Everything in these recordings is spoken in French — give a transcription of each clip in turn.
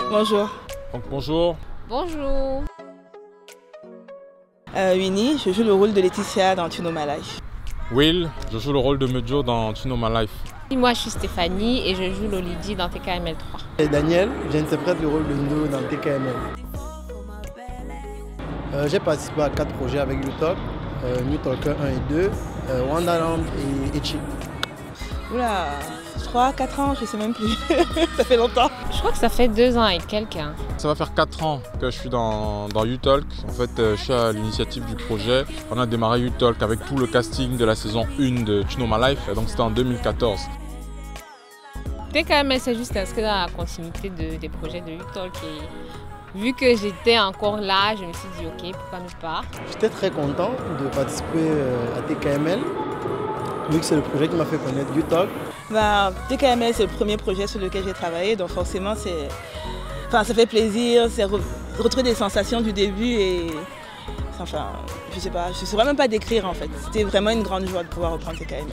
Bonjour. Donc, bonjour. Bonjour. Winnie, je joue le rôle de Laetitia dans Tu Know My Life. Will, je joue le rôle de Medio dans Tu Know My Life. Moi, je suis Stéphanie et je joue Lolidi dans TKML 3. Et Daniel, j'interprète le rôle de Ndo dans TKML. J'ai participé à 4 projets avec UTalk, New Talker 1 et 2, Wonderland et Echi. Oula, 3-4 ans, je sais même plus. Ça fait longtemps. Je crois que ça fait 2 ans et quelques. Ça va faire 4 ans que je suis dans UTalk. En fait, je suis à l'initiative du projet. On a démarré UTalk avec tout le casting de la saison 1 de Tu Know My Life. Et donc c'était en 2014. TKML, c'est juste inscrit dans la continuité des projets de UTalk. Et vu que j'étais encore là, je me suis dit ok, pourquoi ne pas. J'étais très content de participer à TKML, vu que c'est le projet qui m'a fait connaître UTalk. TKML, c'est le premier projet sur lequel j'ai travaillé, donc forcément ça fait plaisir, c'est retrouver des sensations du début et enfin, je sais pas, je saurais même pas décrire en fait. C'était vraiment une grande joie de pouvoir reprendre TKML.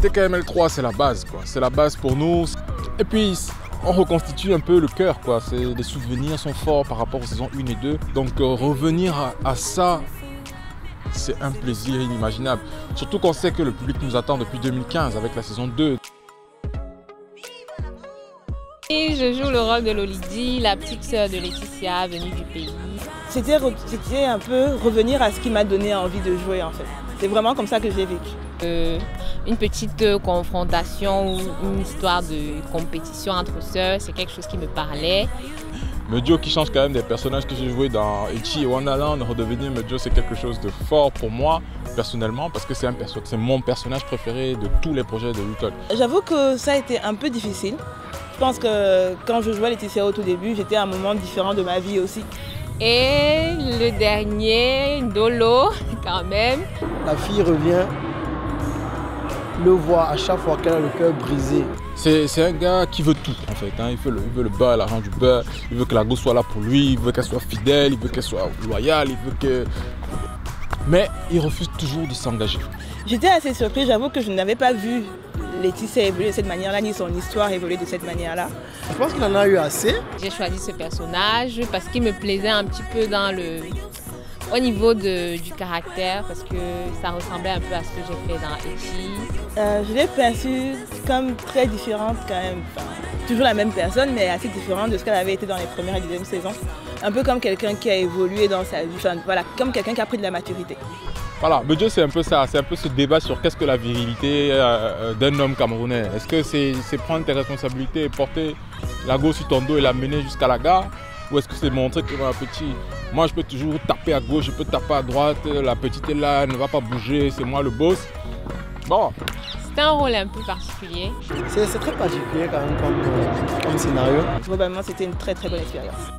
TKML 3, c'est la base, quoi. C'est la base pour nous. Et puis, on reconstitue un peu le cœur, quoi. Les souvenirs sont forts par rapport aux saisons 1 et 2. Donc, revenir à ça, c'est un plaisir inimaginable. Surtout qu'on sait que le public nous attend depuis 2015 avec la saison 2. Et je joue le rôle de Lolidi, la petite sœur de Laetitia venue du pays. C'était un peu revenir à ce qui m'a donné envie de jouer en fait. C'est vraiment comme ça que j'ai vécu. Une petite confrontation ou une histoire de compétition entre sœurs, c'est quelque chose qui me parlait. Medio qui change quand même des personnages que j'ai joués dans Echi et Wonderland, redevenir Medio, c'est quelque chose de fort pour moi personnellement parce que c'est mon personnage préféré de tous les projets de UTalk. J'avoue que ça a été un peu difficile. Je pense que quand je jouais Laetitia au tout début, j'étais à un moment différent de ma vie aussi. Et le dernier, Ndolo, quand même. La fille revient, le voit à chaque fois qu'elle a le cœur brisé. C'est un gars qui veut tout en fait, hein. Il veut le beurre, l'argent du beurre, il veut que la go soit là pour lui, il veut qu'elle soit fidèle, il veut qu'elle soit loyale, il veut que... Mais il refuse toujours de s'engager. J'étais assez surprise, j'avoue que je n'avais pas vu Laetitia évoluer de cette manière-là, ni son histoire évoluer de cette manière-là. Je pense qu'il en a eu assez. J'ai choisi ce personnage parce qu'il me plaisait un petit peu au niveau du caractère, parce que ça ressemblait un peu à ce que j'ai fait dans Echi. Je l'ai perçue comme très différente quand même. Enfin, toujours la même personne, mais assez différente de ce qu'elle avait été dans les premières et deuxième saisons. Un peu comme quelqu'un qui a évolué dans sa vie, enfin, voilà, comme quelqu'un qui a pris de la maturité. Voilà, Medio c'est un peu ça, c'est un peu ce débat sur qu'est-ce que la virilité d'un homme camerounais. Est-ce que c'est prendre tes responsabilités et porter la go sur ton dos et la mener jusqu'à la gare? Ou est-ce que c'est montrer que petit, moi je peux toujours taper à gauche, je peux taper à droite, la petite est là, elle ne va pas bouger, c'est moi le boss. Bon. C'était un rôle un peu particulier. C'est très particulier quand même comme scénario. Globalement, c'était une très très bonne expérience.